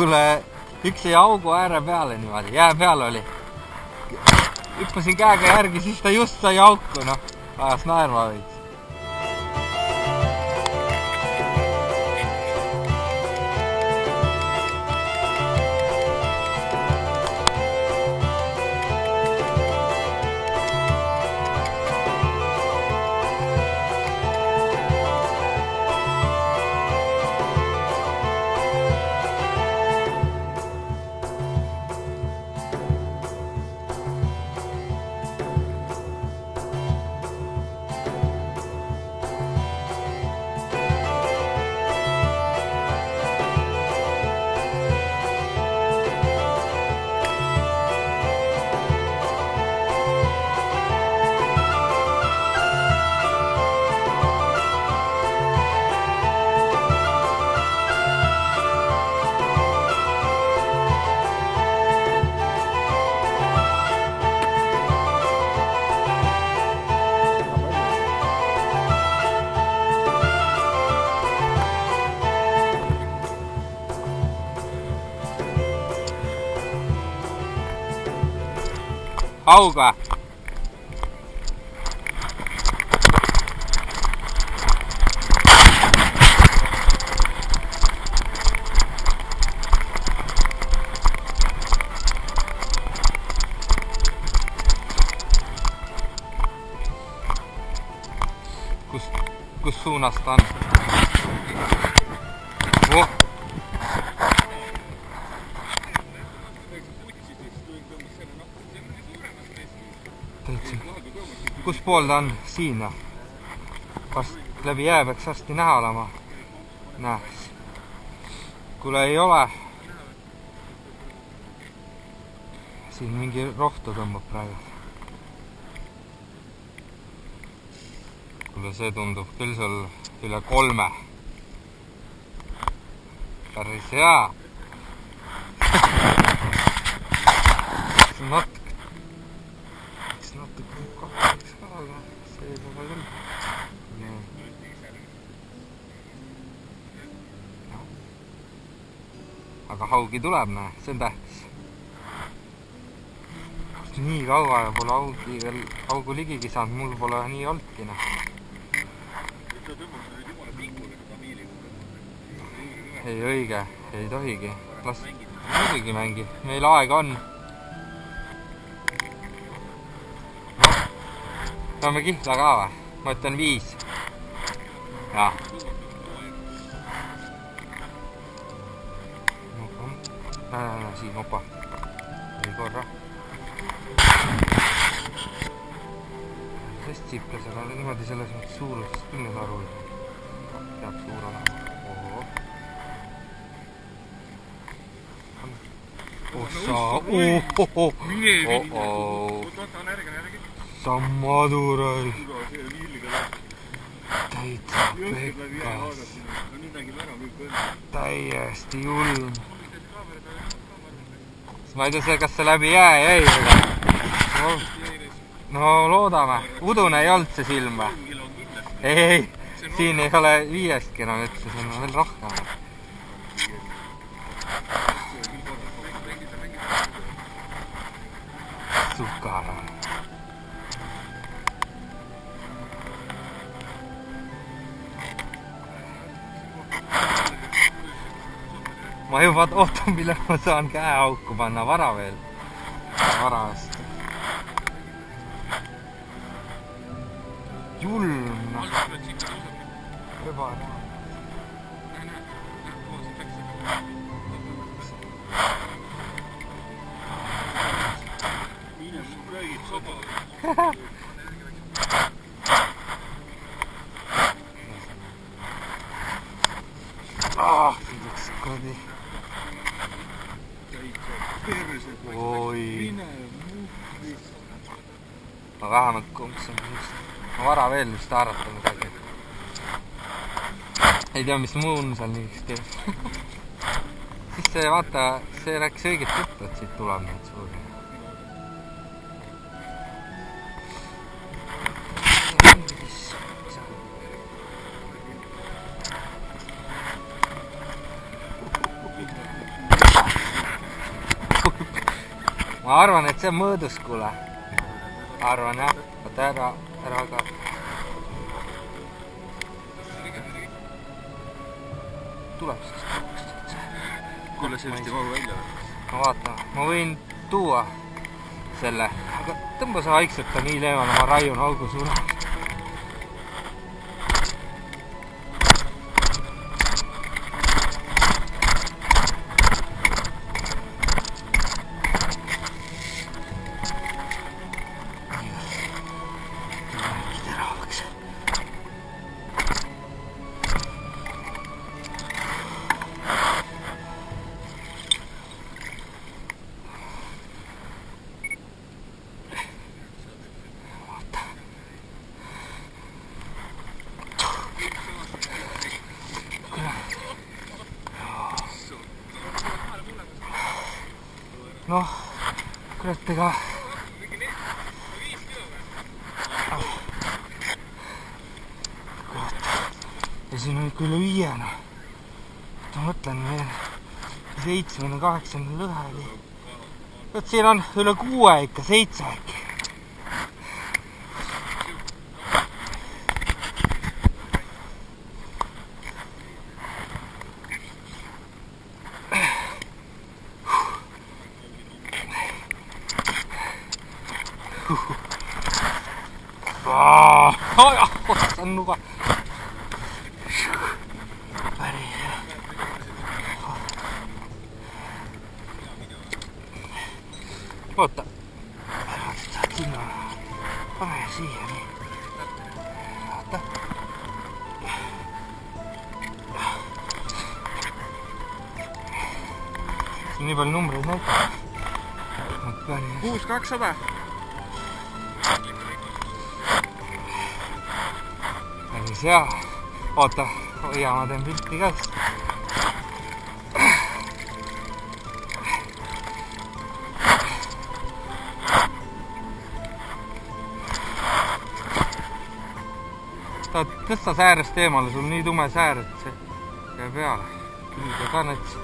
kuule, üks jäi augu ääre peale niimoodi, jää peal oli. Hüppasin käega järgi, siis ta just sai auku, noh, ajas naerma veits. Auga. Kus suunas ta on? Oh. Kus pool ta on? Siin ja? Vast läbi jää peaks hästi näha olema. Näeks. Kuule ei ole. Siin mingi rohtu tõmbab praegu. Kuule see tundub küll sul üle 3. Päris hea. Natuke kahtaks ka, aga see ei ole küll. Aga haugi tuleb, näe, see on tähtis. Nii kaua ja pole augu ligigi saanud, mul pole nii olnudki. Ei õige, ei tohigi. Las muidugi mängi, meil aega on. Saame kihla ka või? Ma ütlen 5. Jaa. Siin, opa. Ei korra. Sest tsiples, aga niimoodi selles mõttes suurusest küll nüüd aru. Peab suur olema. Sammadurai. Täitsa pekkas. Täiesti julm. Ma ei tea, kas see läbi jää jäi. No loodame. Udune ei olnud see silm või? Ei, siin ei ole 5-ski enam üldse, siin on veel rohkem. Sukara. Ma juba ootan, millal ma saan käe auku panna vara veel. Vara eest. Julm. Kõbar. Fiidaks kodi. Oi. Ma vähemalt kumbsen just. Ma vara veel vist arvata midagi. Ei tea, mis muun seal niiks teeb. Siis see, vaata, see rääkis õiget juttu, et siit tuleb neid suuri. ma arvan, et see on mõõdus, kuule. Arvan, jah. Oota, ära ka. Tuleb siis. Kuule, see vist ei mahu välja. Ma vaatan, ma võin tuua selle, aga tõmba sa vaikselt ta nii leeval, ma raiun augu sulle. Noh, kurat, ega... Kurat, ja siin on ikka üle 5, noh. Ma mõtlen, 7 või 8 lõhe oli. Võt siin on üle 6 ikka, 7 äkki. Otsan nuka. Päris. Oota. Saad sinna. Pane siia nii. Oota. Siin nii palju numbreid näitab. 6200. Päris hea. Oota, hoia, ma teen pilti ka. Tõsta säärest eemale, sul nii tume säär, et see käib peale. Külge ka näiteks.